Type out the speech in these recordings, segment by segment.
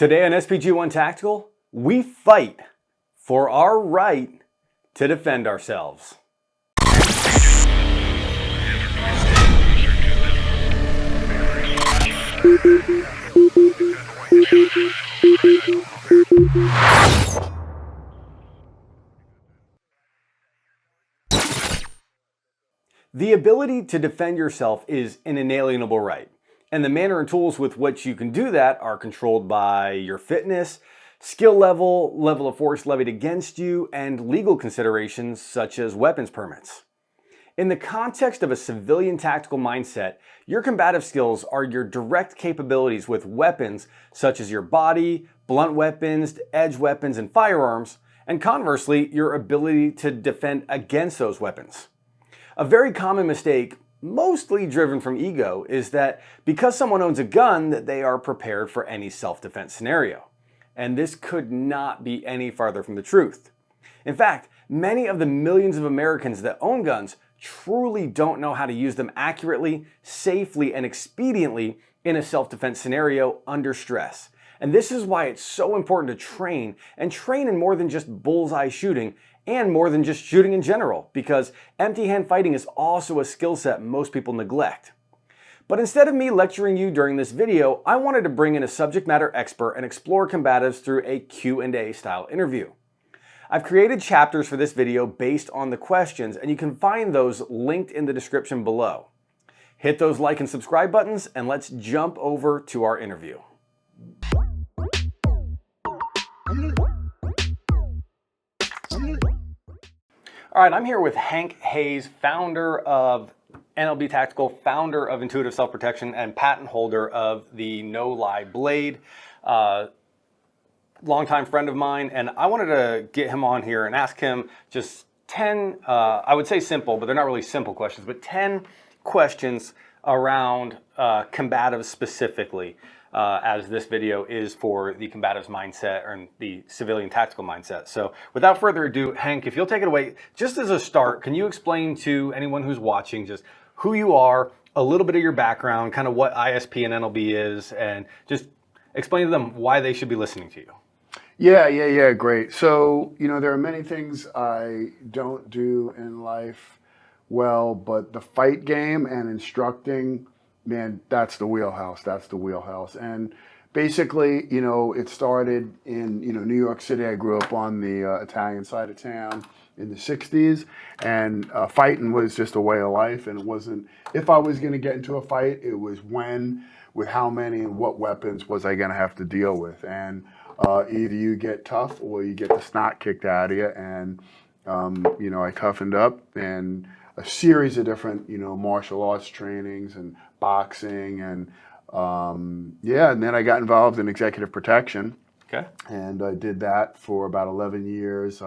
Today on SPG1 Tactical, we fight for our right to defend ourselves. The ability to defend yourself is an inalienable right, and the manner and tools with which you can do that are controlled by your fitness, skill level, level of force levied against you, and legal considerations such as weapons permits. In the context of a civilian tactical mindset, your combative skills are your direct capabilities with weapons such as your body, blunt weapons, edge weapons, and firearms, and conversely, your ability to defend against those weapons. A very common mistake, mostly driven from ego, is that because someone owns a gun, that they are prepared for any self-defense scenario. And this could not be any farther from the truth. In fact, many of the millions of Americans that own guns truly don't know how to use them accurately, safely, and expediently in a self-defense scenario under stress. And this is why it's so important to train, and train in more than just bullseye shooting, and more than just shooting in general, because empty-hand fighting is also a skill set most people neglect. But instead of me lecturing you during this video, I wanted to bring in a subject matter expert and explore combatives through a Q&A style interview. I've created chapters for this video based on the questions, and you can find those linked in the description below. Hit those like and subscribe buttons, and let's jump over to our interview. All right, I'm here with Hank Hayes, founder of NLB Tactical, founder of Intuitive Self-Protection, and patent holder of the No Lie Blade. Longtime friend of mine, and I wanted to get him on here and ask him just 10, I would say simple, but they're not really simple questions, but 10 questions around combatives specifically, as this video is for the combatives mindset or the civilian tactical mindset. So without further ado, Hank, if you'll take it away, just as a start, can you explain to anyone who's watching just who you are, a little bit of your background, kind of what ISP and NLB is, and just explain to them why they should be listening to you. Yeah, great. So, there are many things I don't do in life well, but the fight game and instructing, man, that's the wheelhouse. And basically, it started in, New York City. I grew up on the Italian side of town in the 60s, and fighting was just a way of life. And it wasn't, if I was going to get into a fight, it was when, with how many and what weapons was I going to have to deal with. And either you get tough or you get the snot kicked out of you. And, I toughened up, and a series of different, martial arts trainings and boxing. And, and then I got involved in executive protection. Okay. And I did that for about 11 years.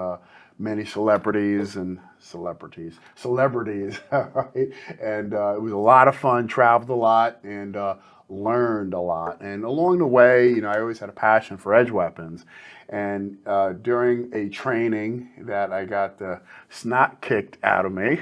Many celebrities, right? And it was a lot of fun, traveled a lot, and learned a lot. And along the way, I always had a passion for edge weapons. And during a training that I got the snot kicked out of me,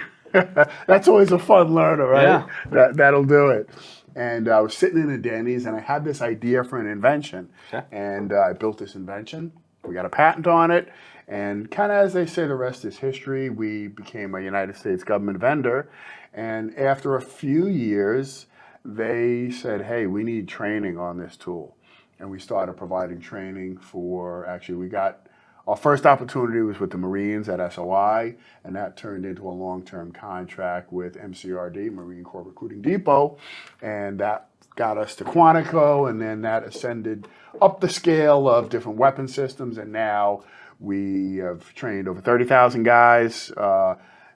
that's always a fun learner, right? Yeah. That'll do it. And I was sitting in a Denny's, and I had this idea for an invention. Okay. And I built this invention. We got a patent on it. And kind of as they say, the rest is history. We became a United States government vendor. And after a few years, they said, hey, we need training on this tool. And we started providing training for, actually, we got, our first opportunity was with the Marines at SOI, and that turned into a long-term contract with MCRD, Marine Corps Recruiting Depot, and that got us to Quantico, and then that ascended up the scale of different weapon systems, and now we have trained over 30,000 guys,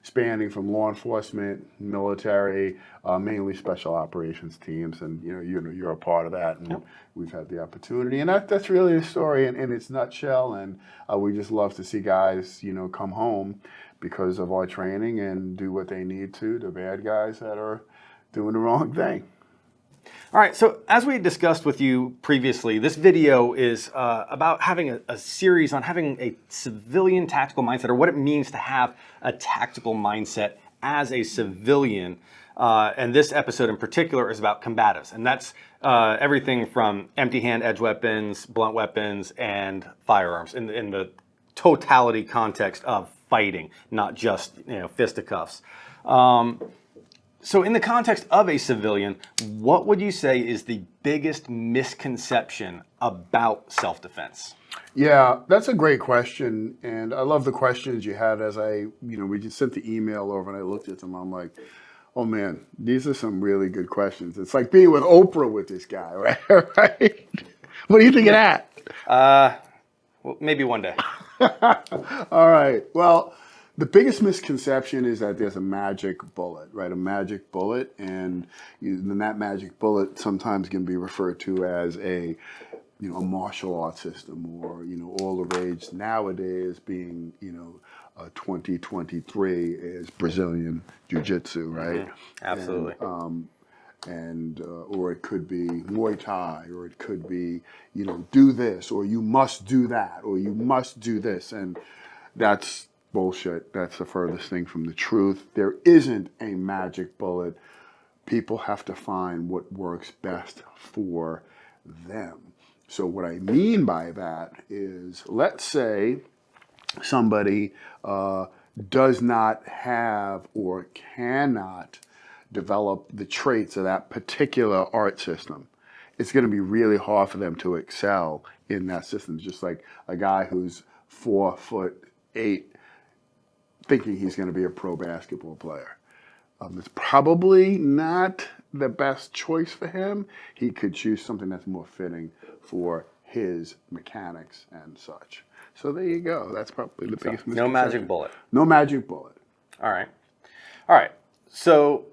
spanning from law enforcement, military, mainly special operations teams, and you're a part of that, and we've had the opportunity, and that's really the story in its nutshell. And we just love to see guys, come home because of our training and do what they need to. The bad guys that are doing the wrong thing. All right, so as we discussed with you previously, this video is about having a series on having a civilian tactical mindset, or what it means to have a tactical mindset as a civilian. And this episode in particular is about combatives. And that's everything from empty hand edge weapons, blunt weapons, and firearms in the totality context of fighting, not just fisticuffs. So in the context of a civilian, what would you say is the biggest misconception about self-defense? Yeah, that's a great question, and I love the questions you had as we just sent the email over and I looked at them. I'm like, oh man, these are some really good questions. It's like being with Oprah with this guy, right? Right? What do you think of that? Well, maybe one day. All right. Well, the biggest misconception is that there's a magic bullet, right? A magic bullet, and then that magic bullet sometimes can be referred to as a martial arts system, or all the rage nowadays being 2023 is Brazilian jiu-jitsu, right? Mm-hmm. Absolutely. And or it could be Muay Thai, or it could be do this, or you must do that, or you must do this, and that's bullshit. That's the furthest thing from the truth. There isn't a magic bullet. People have to find what works best for them. So what I mean by that is, let's say somebody does not have or cannot develop the traits of that particular art system. It's going to be really hard for them to excel in that system. Just like a guy who's 4'8", thinking he's going to be a pro basketball player. It's probably not the best choice for him. He could choose something that's more fitting for his mechanics and such. So there you go. That's probably the biggest misconception. No magic bullet. No magic bullet. All right. So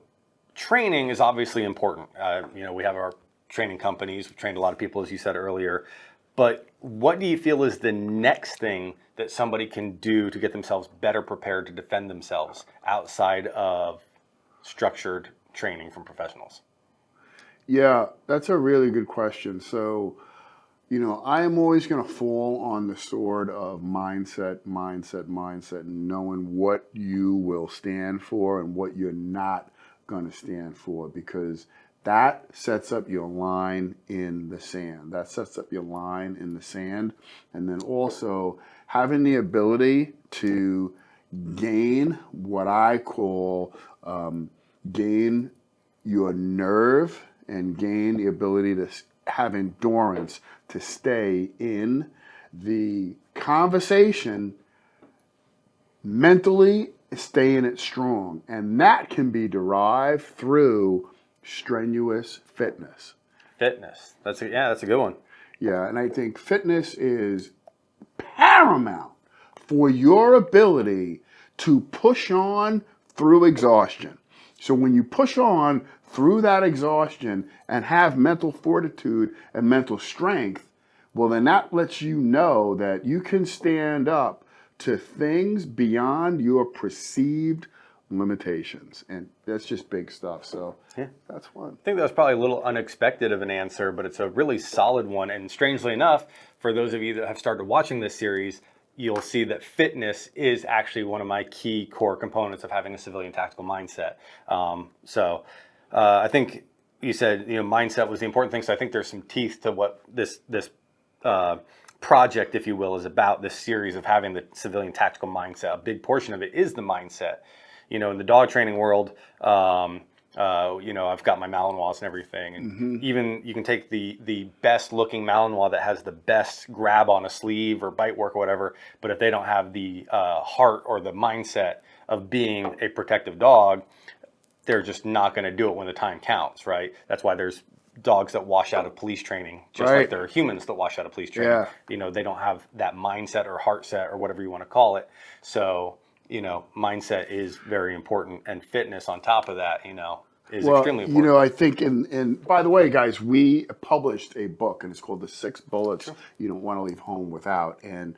training is obviously important. We have our training companies. We've trained a lot of people, as you said earlier. But what do you feel is the next thing that somebody can do to get themselves better prepared to defend themselves outside of structured training from professionals? Yeah, that's a really good question. So, I am always going to fall on the sword of mindset, and knowing what you will stand for and what you're not going to stand for, because that sets up your line in the sand. And then also having the ability to gain what I call gain your nerve and gain the ability to have endurance to stay in the conversation mentally, stay in it strong. And that can be derived through strenuous fitness. That's a good one. Yeah, and I think fitness is paramount for your ability to push on through exhaustion. So when you push on through that exhaustion and have mental fortitude and mental strength, well, then that lets you know that you can stand up to things beyond your perceived limitations. And that's just big stuff. So yeah, that's fun. I think that was probably a little unexpected of an answer, but it's a really solid one. And strangely enough, for those of you that have started watching this series, you'll see that fitness is actually one of my key core components of having a civilian tactical mindset. I think you said mindset was the important thing. So I think there's some teeth to what this project, if you will, is about. This series of having the civilian tactical mindset. A big portion of it is the mindset. In the dog training world, I've got my Malinois and everything, and even you can take the best looking Malinois that has the best grab on a sleeve or bite work or whatever, but if they don't have the heart or the mindset of being a protective dog, they're just not going to do it when the time counts, right? That's why there's dogs that wash out of police training, just like there are humans that wash out of police training. Yeah. They don't have that mindset or heart set or whatever you want to call it. So, mindset is very important, and fitness on top of that, is extremely important. I think, and by the way, guys, we published a book, and it's called The 6 Bullets You Don't Want to Leave Home Without. And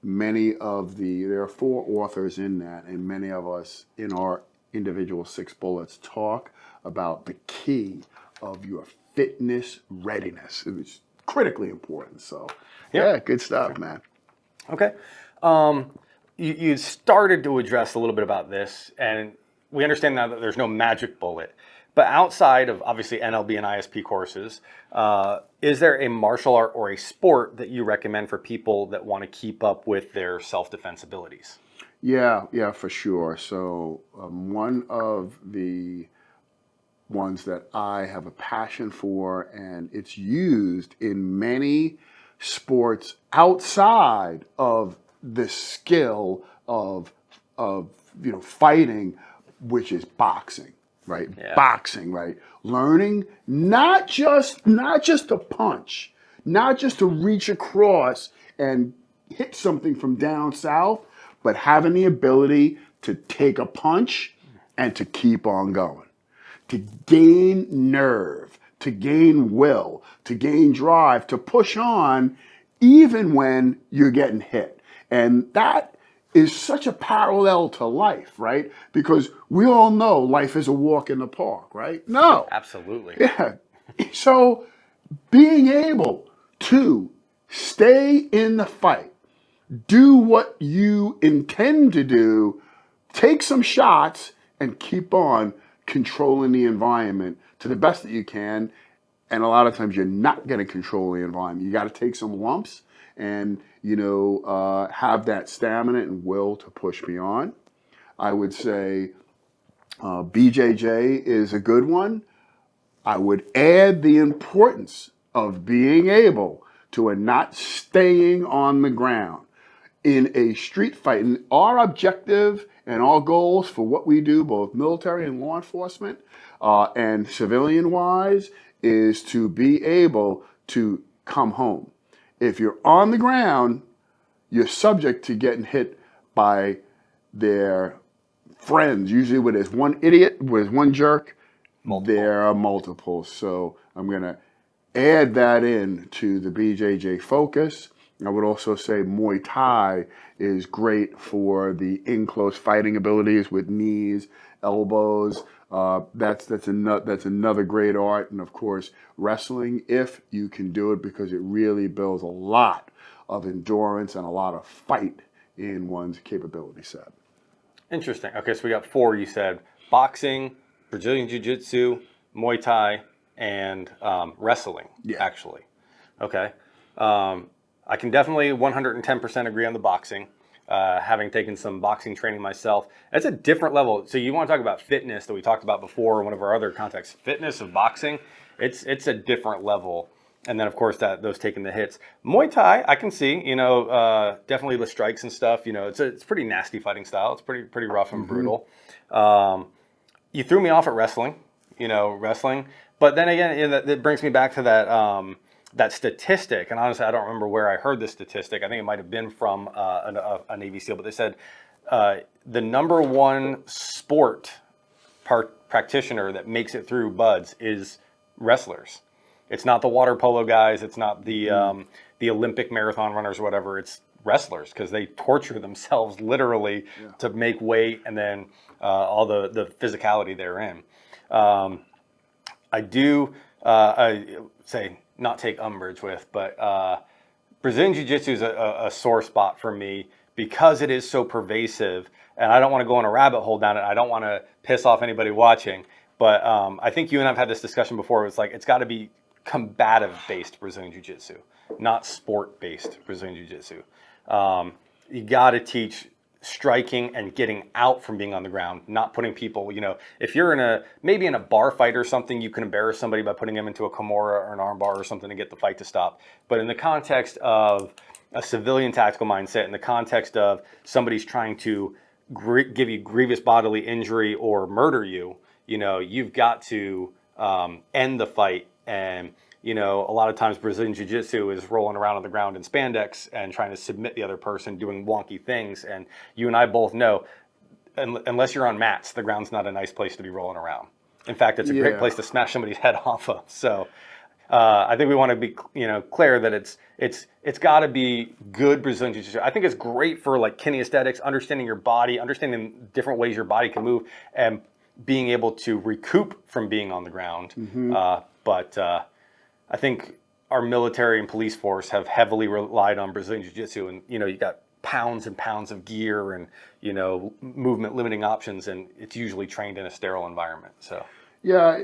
there are 4 authors in that, and many of us in our individual 6 bullets talk about the key of your fitness readiness. It's critically important. So, yeah, good stuff, man. Okay. You started to address a little bit about this, and we understand now that there's no magic bullet. But outside of obviously NLB and ISP courses, is there a martial art or a sport that you recommend for people that want to keep up with their self-defense abilities? Yeah, for sure. So one of the ones that I have a passion for, and it's used in many sports outside of the skill of fighting, which is boxing, right? Yeah. Boxing, right? Learning not just to punch, not just to reach across and hit something from down south, but having the ability to take a punch and to keep on going, to gain nerve, to gain will, to gain drive, to push on even when you're getting hit. And that is such a parallel to life, right? Because we all know life is a walk in the park, right? No. Absolutely. Yeah. So being able to stay in the fight, do what you intend to do, take some shots, and keep on controlling the environment to the best that you can. And a lot of times you're not going to control the environment. You got to take some lumps and, have that stamina and will to push beyond. I would say BJJ is a good one. I would add the importance of being able to not staying on the ground in a street fight. And our objective and our goals for what we do, both military and law enforcement and civilian-wise, is to be able to come home. If you're on the ground, you're subject to getting hit by their friends. Usually where there's one idiot, where there's one jerk, there are multiples. So I'm going to add that in to the BJJ focus. I would also say Muay Thai is great for the in-close fighting abilities with knees, elbows. That's another great art. And of course, wrestling, if you can do it, because it really builds a lot of endurance and a lot of fight in one's capability set. Interesting. Okay, so we got 4, you said. Boxing, Brazilian Jiu-Jitsu, Muay Thai, and wrestling, actually. Okay. I can definitely 110% agree on the boxing. Having taken some boxing training myself, it's a different level. So you want to talk about fitness that we talked about before in one of our other contexts. Fitness of boxing, it's a different level. And then, of course, those taking the hits. Muay Thai, I can see, definitely the strikes and stuff. It's pretty nasty fighting style. It's pretty rough and brutal. You threw me off at wrestling, wrestling. But then again, that brings me back to that statistic. And honestly, I don't remember where I heard this statistic. I think it might have been from a Navy SEAL. But they said the number one sport practitioner that makes it through BUD/S is wrestlers. It's not the water polo guys. It's not the Olympic marathon runners or whatever. It's wrestlers, because they torture themselves literally to make weight, and then all the physicality therein. I do I say not take umbrage with, but Brazilian Jiu-Jitsu is a sore spot for me because it is so pervasive, and I don't want to go on a rabbit hole down it. I don't want to piss off anybody watching, but I think you and I have had this discussion before. It's got to be combative-based Brazilian Jiu-Jitsu, not sport-based Brazilian Jiu-Jitsu. You got to teach striking and getting out from being on the ground, not putting people, if you're maybe in a bar fight or something, you can embarrass somebody by putting them into a Kimura or an armbar or something to get the fight to stop. But in the context of a civilian tactical mindset, in the context of somebody's trying to give you grievous bodily injury or murder you, you've got to end the fight. And a lot of times Brazilian Jiu-Jitsu is rolling around on the ground in spandex and trying to submit the other person, doing wonky things. And you and I both know, unless you're on mats, the ground's not a nice place to be rolling around. In fact, it's a great place to smash somebody's head off of. So I think we want to be clear that it's got to be good Brazilian Jiu-Jitsu. I think it's great for like kinesthetics, understanding your body, understanding different ways your body can move, and being able to recoup from being on the ground. But I think our military and police force have heavily relied on Brazilian Jiu-Jitsu, and you got pounds and pounds of gear and movement limiting options, and it's usually trained in a sterile environment. So Yeah,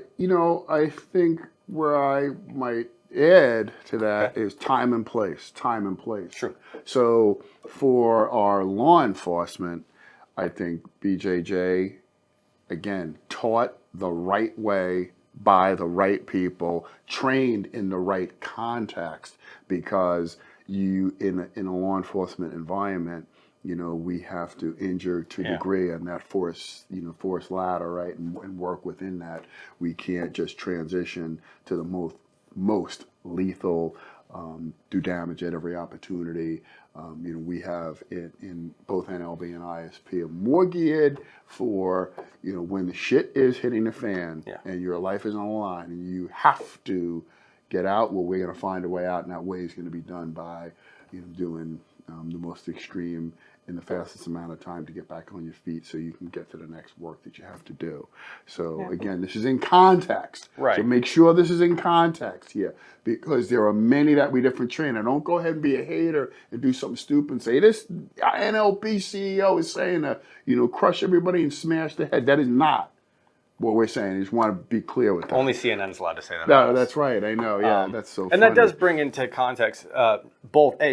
I think where I might add to that Okay. is time and place, time and place. Sure. So for our law enforcement, I think BJJ, again, taught the right way by the right people, trained in the right context, because in a law enforcement environment, we have to injure to Yeah. degree and that force ladder, right, and work within that. We can't just transition to the most lethal, do damage at every opportunity. We have in both NLB and ISP are more geared for, when the shit is hitting the fan Yeah. and your life is on the line and you have to get out. Well, we're going to find a way out, and that way is going to be done by, doing the most extreme in the fastest amount of time to get back on your feet so you can get to the next work that you have to do. So again, this is in context. Right. So make sure this is in context here, because there are many that we different train. And don't go ahead and be a hater and do something stupid and say, this NLP CEO is saying that, crush everybody and smash the head. That is not what we're saying. I just want to be clear with that. Only CNN's allowed to say that. No, that's right. I know. Yeah, that's so funny. And that does bring into context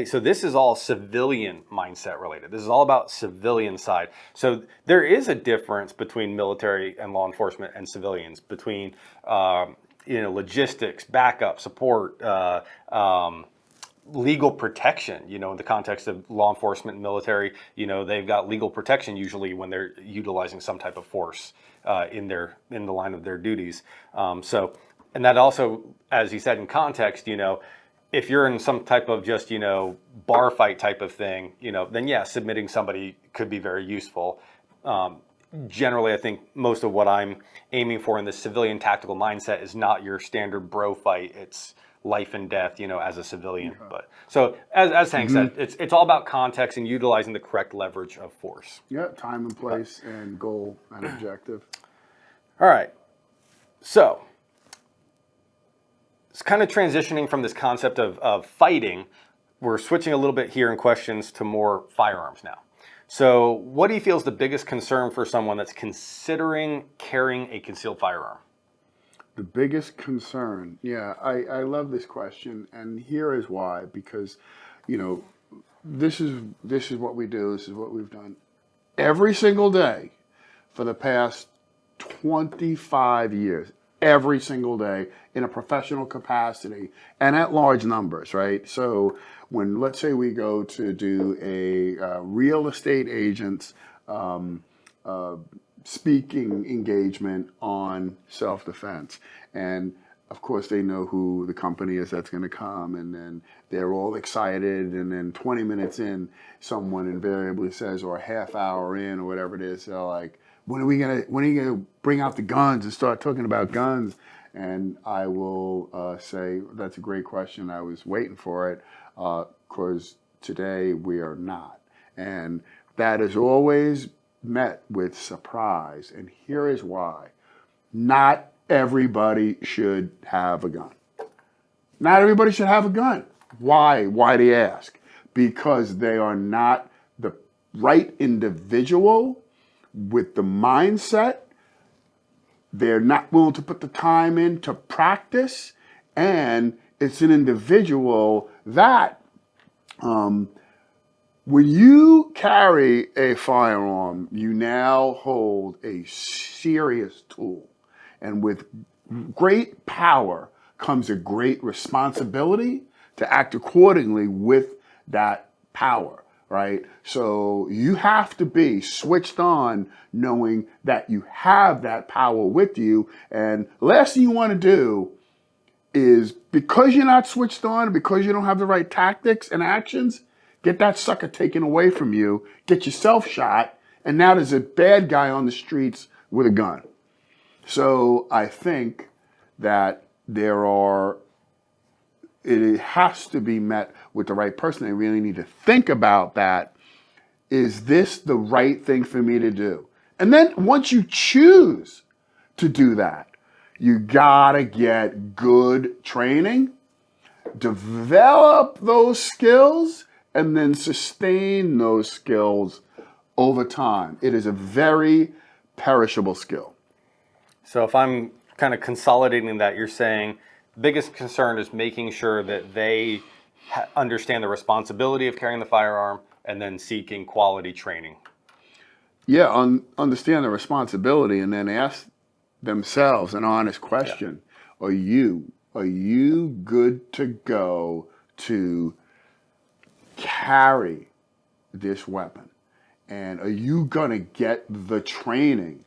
so this is all civilian mindset related. This is all about civilian side. So there is a difference between military and law enforcement and civilians, between logistics, backup, support, legal protection. In the context of law enforcement and military, they've got legal protection usually when they're utilizing some type of force in the line of their duties. And that also, as you said, in context, if you're in some type of just, bar fight type of thing, then yeah, submitting somebody could be very useful. Generally, I think most of what I'm aiming for in the civilian tactical mindset is not your standard bro fight. It's life and death, as a civilian. Okay. But so as Hank said, it's all about context and utilizing the correct leverage of force. Yeah, time and place and goal and objective. All right. So it's kind of transitioning from this concept of fighting. We're switching a little bit here in questions to more firearms now. So what do you feel is the biggest concern for someone that's considering carrying a concealed firearm? The biggest concern, I love this question, and here is why. Because, this is what we do. This is what we've done every single day for the past 25 years. Every single day in a professional capacity and at large numbers, right? So when, let's say, we go to do a real estate agent's speaking engagement on self-defense, and of course they know who the company is that's going to come, and then they're all excited, and then 20 minutes in, someone invariably says, or a half hour in, or whatever it is, they're like, when are you gonna bring out the guns and start talking about guns? And I will say, that's a great question. I was waiting for it, because today we are not. And that is always met with surprise. And here is why. Not everybody should have a gun. Not everybody should have a gun. Why? Why do you ask? Because they are not the right individual with the mindset. They're not willing to put the time in to practice, and it's an individual that when you carry a firearm, you now hold a serious tool, and with great power comes a great responsibility to act accordingly with that power. Right? So you have to be switched on, knowing that you have that power with you. And last thing you want to do is, because you're not switched on, because you don't have the right tactics and actions, get that sucker taken away from you, get yourself shot, and now there's a bad guy on the streets with a gun. So I think that it has to be met with the right person. They really need to think about that. Is this the right thing for me to do? And then once you choose to do that, you gotta get good training, develop those skills, and then sustain those skills over time. It is a very perishable skill. So if I'm kind of consolidating that, you're saying biggest concern is making sure that they understand the responsibility of carrying the firearm and then seeking quality training. Yeah, understand the responsibility and then ask themselves an honest question. Yeah. Are you good to go to carry this weapon? And are you going to get the training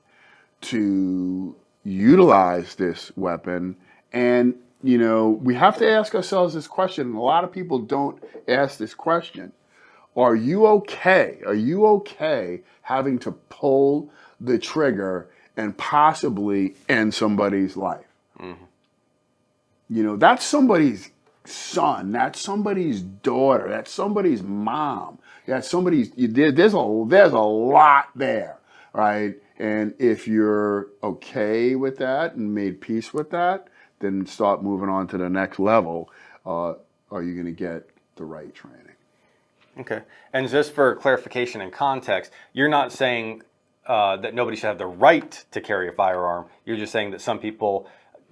to utilize this weapon? And, you know, we have to ask ourselves this question, and a lot of people don't ask this question. Are you okay? Are you okay having to pull the trigger and possibly end somebody's life? Mm-hmm. You know, that's somebody's son, that's somebody's daughter, that's somebody's mom, that's somebody's, there's a lot there, right? And if you're okay with that and made peace with that, then start moving on to the next level. Are you going to get the right training? Okay. And just for clarification and context, you're not saying that nobody should have the right to carry a firearm. You're just saying that some people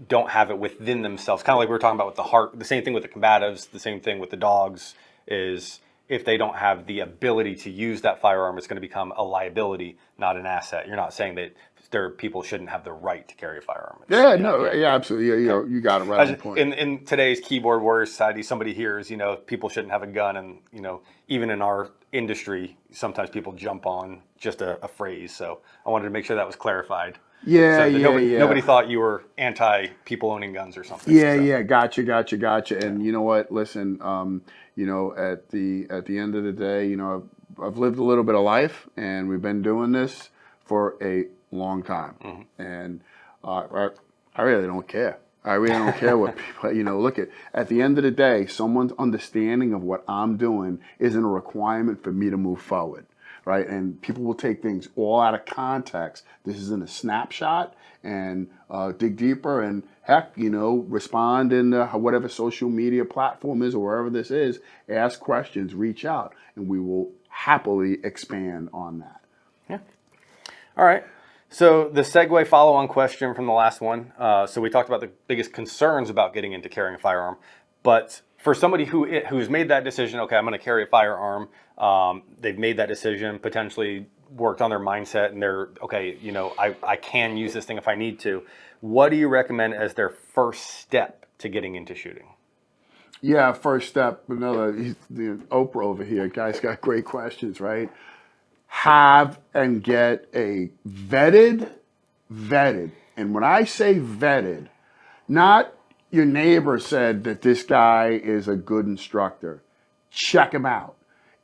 don't have it within themselves. Kind of like we were talking about with the heart, the same thing with the combatives, the same thing with the dogs, is if they don't have the ability to use that firearm, it's going to become a liability, not an asset. You're not saying that people shouldn't have the right to carry a firearm. Yeah, absolutely. Yeah, you got it right on point. In today's keyboard warrior society, somebody hears, you know, people shouldn't have a gun, and you know, even in our industry, sometimes people jump on just a phrase. So I wanted to make sure that was clarified. Yeah, so nobody thought you were anti people owning guns or something. Yeah, gotcha. And you know what? Listen, you know, at the end of the day, you know, I've lived a little bit of life, and we've been doing this for a long time, and I really don't care. I really don't care what people, you know, look at the end of the day, someone's understanding of what I'm doing isn't a requirement for me to move forward, right? And people will take things all out of context. This isn't a snapshot, and dig deeper, and heck, you know, respond in whatever social media platform is or wherever this is, ask questions, reach out, and we will happily expand on that. Yeah. All right. So the segue follow-on question from the last one. So we talked about the biggest concerns about getting into carrying a firearm, but for somebody who's made that decision, okay, I'm going to carry a firearm. They've made that decision, potentially worked on their mindset, and they're okay. You know, I can use this thing if I need to. What do you recommend as their first step to getting into shooting? Yeah, first step. Oprah over here. Guys got great questions, right? Have and get a vetted, and when I say vetted, not your neighbor said that this guy is a good instructor. Check him out.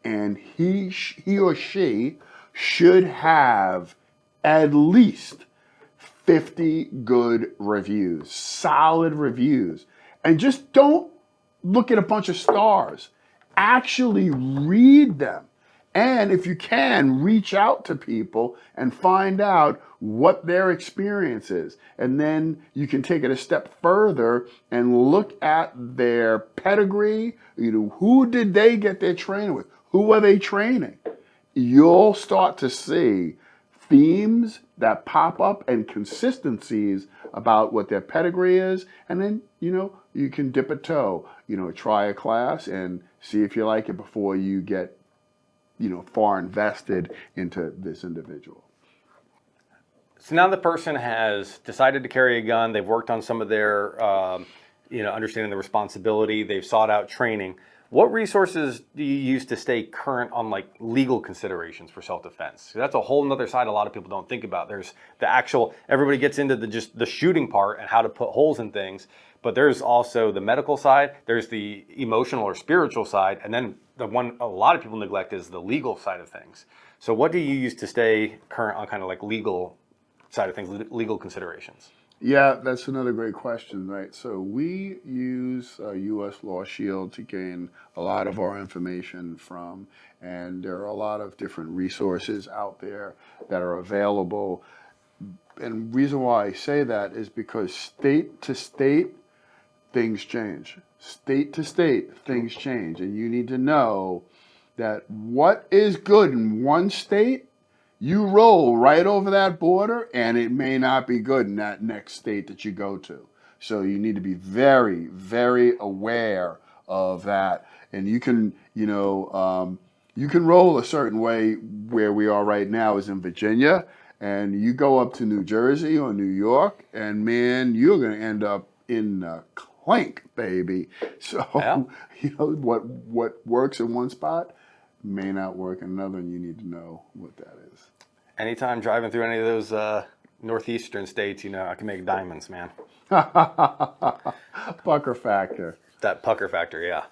And he or she should have at least 50 good reviews, solid reviews. And just don't look at a bunch of stars. Actually read them. And if you can, reach out to people and find out what their experience is. And then you can take it a step further and look at their pedigree. You know, who did they get their training with? Who are they training? You'll start to see themes that pop up and consistencies about what their pedigree is. And then, you know, you can dip a toe, you know, try a class and see if you like it before you get, you know, far invested into this individual. So now the person has decided to carry a gun. They've worked on some of their, you know, understanding the responsibility. They've sought out training. What resources do you use to stay current on like legal considerations for self-defense? That's a whole nother side a lot of people don't think about. There's the actual, everybody gets into just the shooting part and how to put holes in things, but there's also the medical side, there's the emotional or spiritual side, and then the one a lot of people neglect is the legal side of things. So what do you use to stay current on kind of like legal side of things, legal considerations? Yeah, that's another great question, right? So we use U.S. Law Shield to gain a lot of our information from, and there are a lot of different resources out there that are available. And the reason why I say that is because state to state, things change. State to state, things change. And you need to know that what is good in one state you roll right over that border and it may not be good in that next state that you go to. So you need to be very, very aware of that. And you can, you can roll a certain way. Where we are right now is in Virginia, and you go up to New Jersey or New York, and man, you're going to end up in the clink, baby. So, Yeah. what works in one spot may not work in another, and you need to know what that is. Anytime driving through any of those northeastern states, I can make diamonds, man. Pucker factor. That pucker factor, yeah.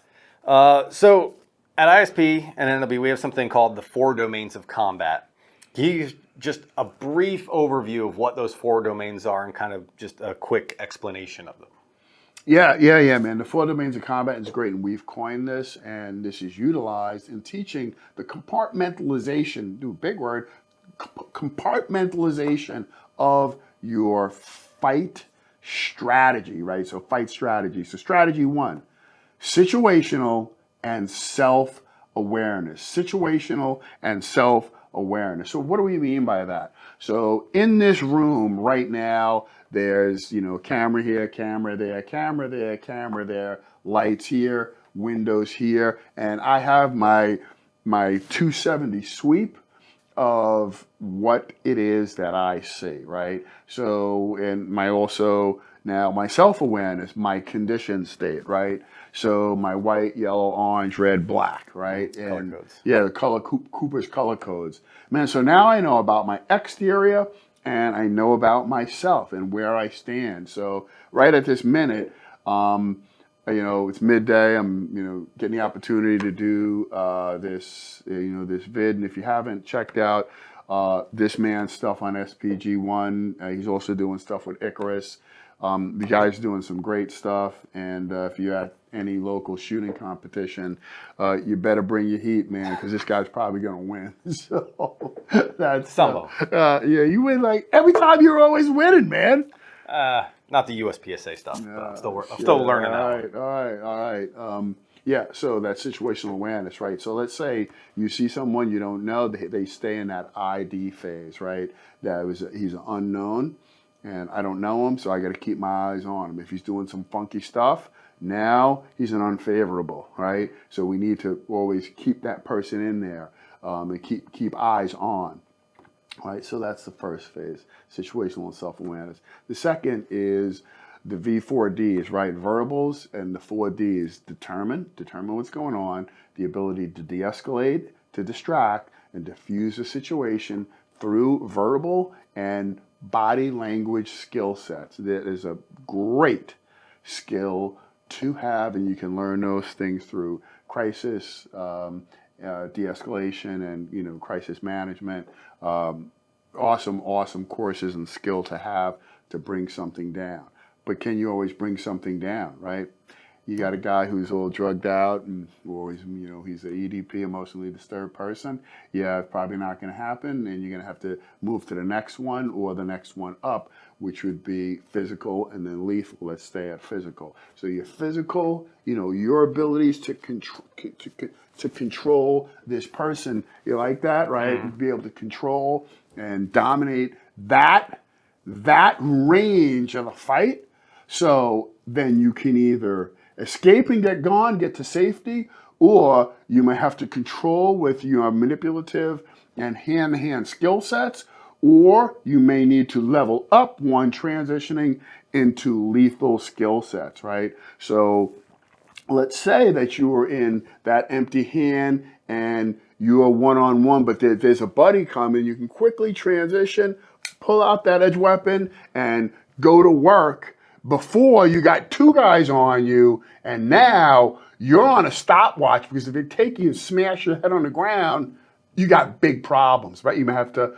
So at ISP and NLB, we have something called the 4 domains of combat. Can you use just a brief overview of what those 4 domains are and kind of just a quick explanation of them? Yeah, man. The 4 domains of combat is great, and we've coined this, and this is utilized in teaching the compartmentalization, big word, compartmentalization of your fight strategy, right? So fight strategy. So strategy 1, situational and self-awareness. Situational and self-awareness. So what do we mean by that? So in this room right now, there's, camera here, camera there, camera there, camera there, lights here, windows here, and I have my 270 sweep of what it is that I see, right? So, and my self-awareness, my condition state, right? So my white, yellow, orange, red, black, right? And color codes. Yeah, the Cooper's color codes. Man, so now I know about my exterior and I know about myself and where I stand. So right at this minute, it's midday. I'm, getting the opportunity to do this vid. And if you haven't checked out this man's stuff on SPG1, he's also doing stuff with Icarus. The guy's doing some great stuff. And if you're at any local shooting competition, you better bring your heat, man, because this guy's probably going to win. So that's Stumbo. You win like every time. You're always winning, man. Not the USPSA stuff, but I'm still learning that. All right. So that situational awareness, right? So let's say you see someone you don't know, they stay in that ID phase, right? He's an unknown, and I don't know him, so I got to keep my eyes on him. If he's doing some funky stuff, now he's an unfavorable, right? So we need to always keep that person in there and keep eyes on. Right, so that's the first phase, situational and self-awareness. The second is the V4Ds, right? Verbals, and the 4Ds, determine what's going on, the ability to de-escalate, to distract, and diffuse the situation through verbal and body language skill sets. That is a great skill to have, and you can learn those things through crisis de-escalation and crisis management. Awesome courses and skill to have to bring something down. But can you always bring something down, right? You got a guy who's all drugged out and always, he's an EDP, emotionally disturbed person. Yeah, it's probably not going to happen, and you're going to have to move to the next one or the next one up, which would be physical and then lethal. Let's stay at physical. So your physical, your abilities to control this person, you like that, right? Mm-hmm. Be able to control and dominate that range of the fight. So then you can either escape and get gone, get to safety, or you may have to control with your manipulative and hand-to-hand skill sets, or you may need to level up one, transitioning into lethal skill sets, right? So let's say that you are in that empty hand and you are one-on-one, but there's a buddy coming, you can quickly transition, pull out that edge weapon, and go to work before you got 2 guys on you, and now you're on a stopwatch, because if they take you and smash your head on the ground, you got big problems, right? You might have to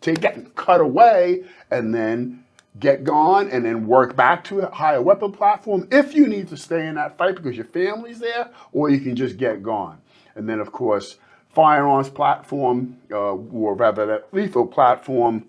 take that and cut away, and then get gone, and then work back to a higher weapon platform if you need to stay in that fight because your family's there, or you can just get gone. And then, of course, firearms platform, or rather that lethal platform,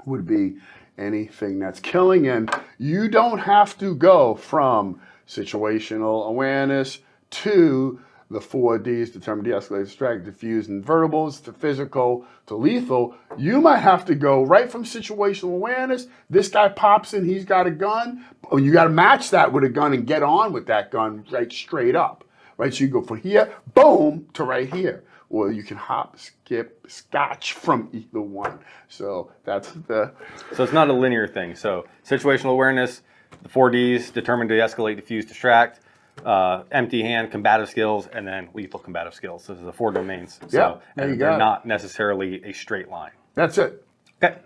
would be anything that's killing. And you don't have to go from situational awareness to the 4Ds, determine, de-escalate, distract, diffuse, and verticals, to physical, to lethal, you might have to go right from situational awareness. This guy pops in, he's got a gun. Or you got to match that with a gun and get on with that gun right straight up. Right, so you go from here, boom, to right here. Or you can hop, skip, scotch from either one. So that's the... So it's not a linear thing. So situational awareness, the 4Ds, determine, de-escalate, diffuse, distract, empty hand, combative skills, and then lethal combative skills. Those are the 4 domains. So yeah, there you go. They're not necessarily a straight line. That's it. Okay.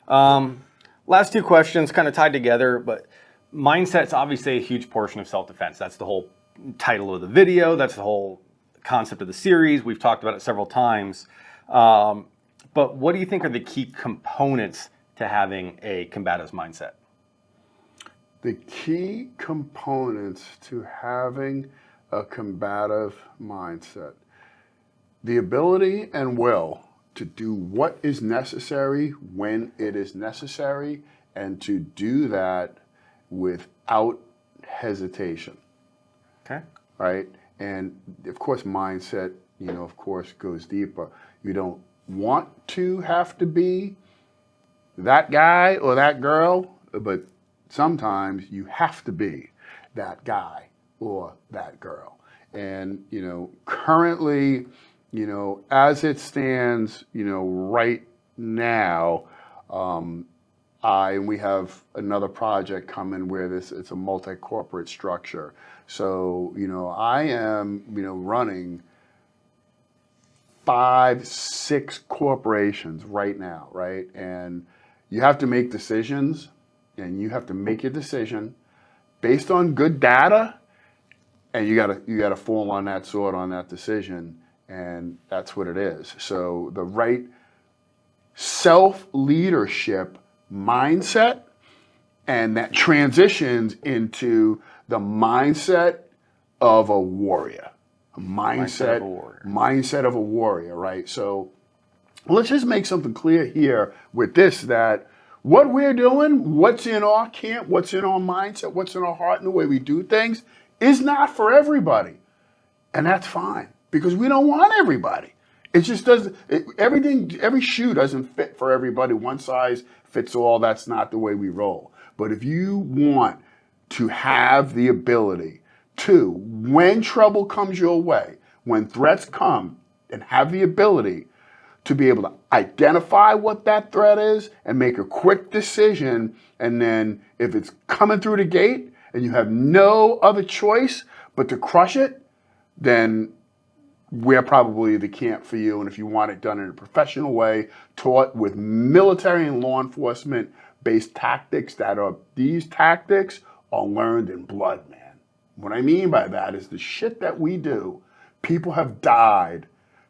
Last 2 questions kind of tied together, but mindset's obviously a huge portion of self-defense. That's the whole title of the video. That's the whole concept of the series. We've talked about it several times. But what do you think are the key components to having a combatives mindset? The key components to having a combative mindset: the ability and will to do what is necessary when it is necessary, and to do that without hesitation. Okay. Right? And of course, mindset, of course, goes deeper. You don't want to have to be that guy or that girl, but sometimes you have to be that guy or that girl. And, currently, as it stands, right now, and we have another project coming where it's a multi-corporate structure. So, I am, running 5, 6 corporations right now, right? And you have to make decisions, and you have to make your decision based on good data, and you gotta fall on that sword on that decision, and that's what it is. So the right self-leadership mindset, and that transitions into the mindset of a warrior. Mindset of a warrior, right? So let's just make something clear here with this, that what we're doing, what's in our camp, what's in our mindset, what's in our heart, and the way we do things is not for everybody. And that's fine, because we don't want everybody. It just doesn't, every shoe doesn't fit for everybody. One size fits all. That's not the way we roll. But if you want to have the ability to, when trouble comes your way, when threats come, and have the ability to be able to identify what that threat is and make a quick decision, and then if it's coming through the gate and you have no other choice but to crush it, then we're probably the camp for you. And if you want it done in a professional way, taught with military and law enforcement based tactics, these tactics are learned in blood, man. What I mean by that is the shit that we do, people have died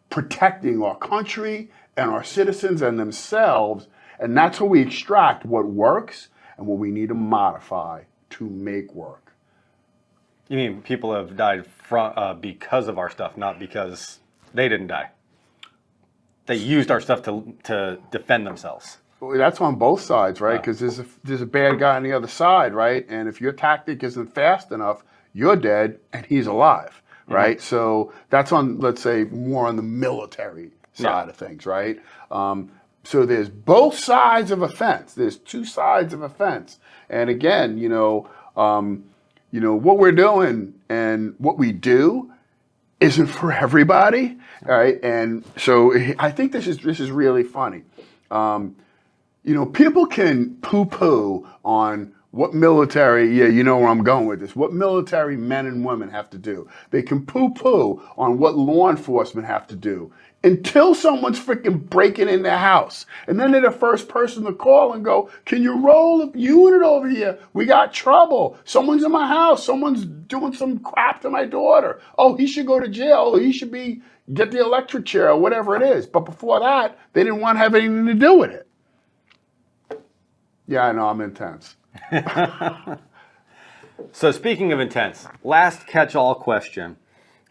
protecting our country and our citizens and themselves, and that's how we extract what works and what we need to modify to make work. You mean people have died because of our stuff, not because they didn't die? They used our stuff to defend themselves. Well, that's on both sides, right? Because there's a bad guy on the other side, right? And if your tactic isn't fast enough, you're dead and he's alive, right? Mm-hmm. So that's on, let's say, more on the military side of things, right? So there's both sides of a fence. There's 2 sides of a fence. And again, what we're doing and what we do isn't for everybody, right? And so I think this is really funny. People can poo-poo on what military, you know where I'm going with this, what military men and women have to do. They can poo-poo on what law enforcement have to do until someone's freaking breaking in their house. And then they're the first person to call and go, can you roll a unit over here? We got trouble. Someone's in my house. Someone's doing some crap to my daughter. Oh, he should go to jail. Or he should get the electric chair or whatever it is. But before that, they didn't want to have anything to do with it. Yeah, I know, I'm intense. So speaking of intense, last catch-all question.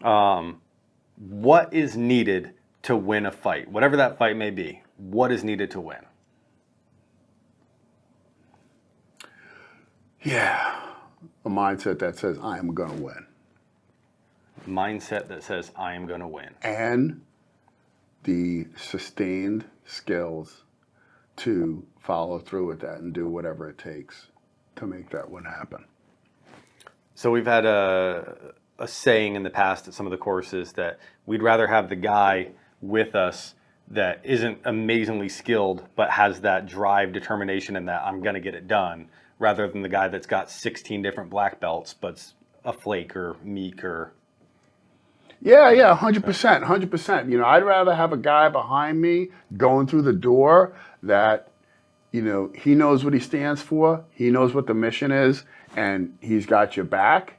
What is needed to win a fight? Whatever that fight may be, what is needed to win? Yeah, a mindset that says, I am going to win. mindset that says, I am going to win. And the sustained skills to follow through with that and do whatever it takes to make that one happen. So we've had a saying in the past at some of the courses that we'd rather have the guy with us that isn't amazingly skilled but has that drive, determination, and that I'm going to get it done, rather than the guy that's got 16 different black belts but's a flake or meek or... Yeah, 100%, 100%. You know, I'd rather have a guy behind me going through the door that, you know, he knows what he stands for, he knows what the mission is, and he's got your back,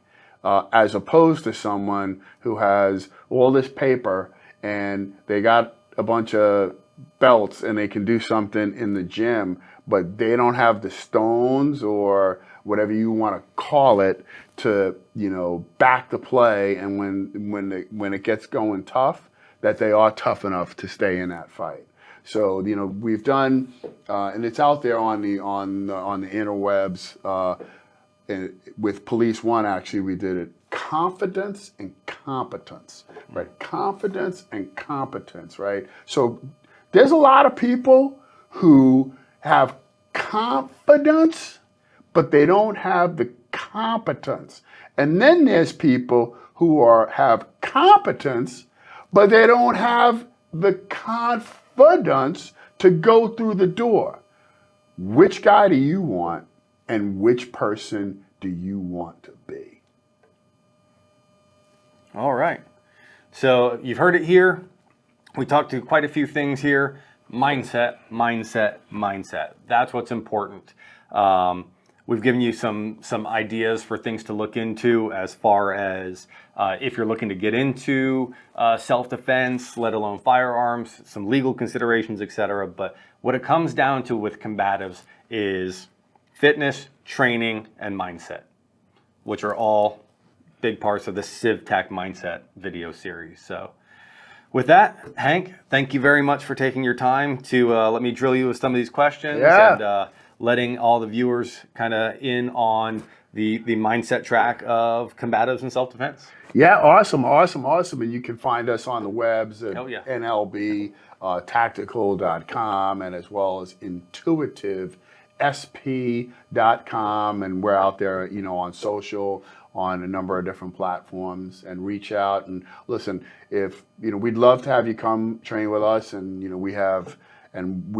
as opposed to someone who has all this paper and they got a bunch of belts and they can do something in the gym, but they don't have the stones or whatever you want to call it to, you know, back the play. And when it gets going tough, that they are tough enough to stay in that fight. So, you know, we've done, and it's out there on the interwebs. With Police One, actually, we did it. Confidence and competence, right? Confidence and competence, right? So there's a lot of people who have confidence, but they don't have the competence. And then there's people who have competence, but they don't have the confidence to go through the door. Which guy do you want, and which person do you want to be? All right. So you've heard it here. We talked to quite a few things here. Mindset, mindset, mindset. That's what's important. We've given you some ideas for things to look into as far as if you're looking to get into self-defense, let alone firearms, some legal considerations, etc. But what it comes down to with combatives is fitness, training, and mindset, which are all big parts of the CivTac Mindset video series. So with that, Hank, thank you very much for taking your time to let me drill you with some of these questions and letting all the viewers kind of in on the mindset track of combatives and self-defense. Yeah, awesome. And you can find us on the webs at NLB Tactical.com and as well as IntuitiveSP.com, and we're out there, you know, on social, on a number of different platforms, and reach out and listen. If, you know, we'd love to have you come train with us, and, you know, we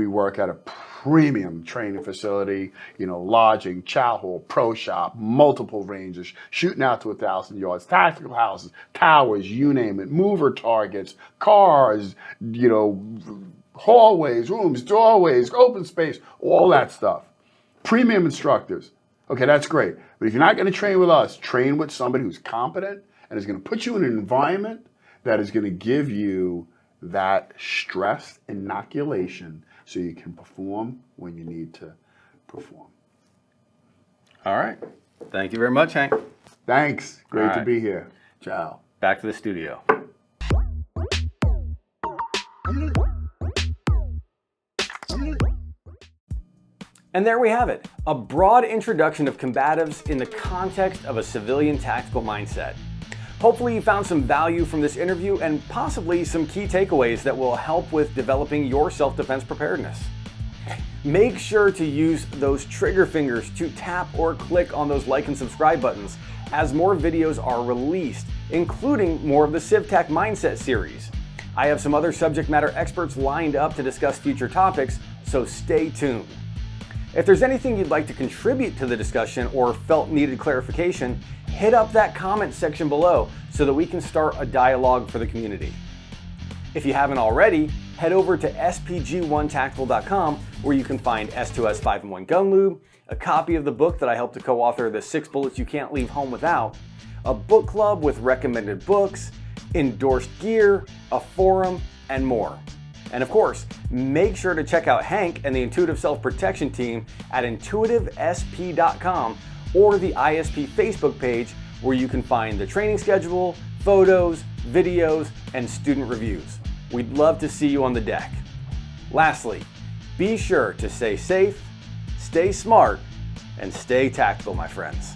work at a premium training facility, you know, lodging, chow hall, pro shop, multiple ranges, shooting out to 1,000 yards, tactical houses, towers, you name it, mover targets, cars, you know, hallways, rooms, doorways, open space, all that stuff. Premium instructors. Okay, that's great. But if you're not going to train with us, train with somebody who's competent and is going to put you in an environment that is going to give you that stress inoculation so you can perform when you need to perform. All right. Thank you very much, Hank. Thanks. Great to be here. Ciao. Back to the studio. And there we have it, a broad introduction of combatives in the context of a civilian tactical mindset. Hopefully you found some value from this interview and possibly some key takeaways that will help with developing your self-defense preparedness. Make sure to use those trigger fingers to tap or click on those like and subscribe buttons as more videos are released, including more of the CivTac Mindset series. I have some other subject matter experts lined up to discuss future topics, so stay tuned. If there's anything you'd like to contribute to the discussion or felt needed clarification, hit up that comment section below so that we can start a dialogue for the community. If you haven't already, head over to SPG1Tactical.com where you can find S2S 5-in-1 Gun Lube, a copy of the book that I helped to co-author, The 6 Bullets You Can't Leave Home Without, a book club with recommended books, endorsed gear, a forum, and more. And of course, make sure to check out Hank and the Intuitive Self-Protection team at intuitivesp.com or the ISP Facebook page where you can find the training schedule, photos, videos, and student reviews. We'd love to see you on the deck. Lastly, be sure to stay safe, stay smart, and stay tactical, my friends.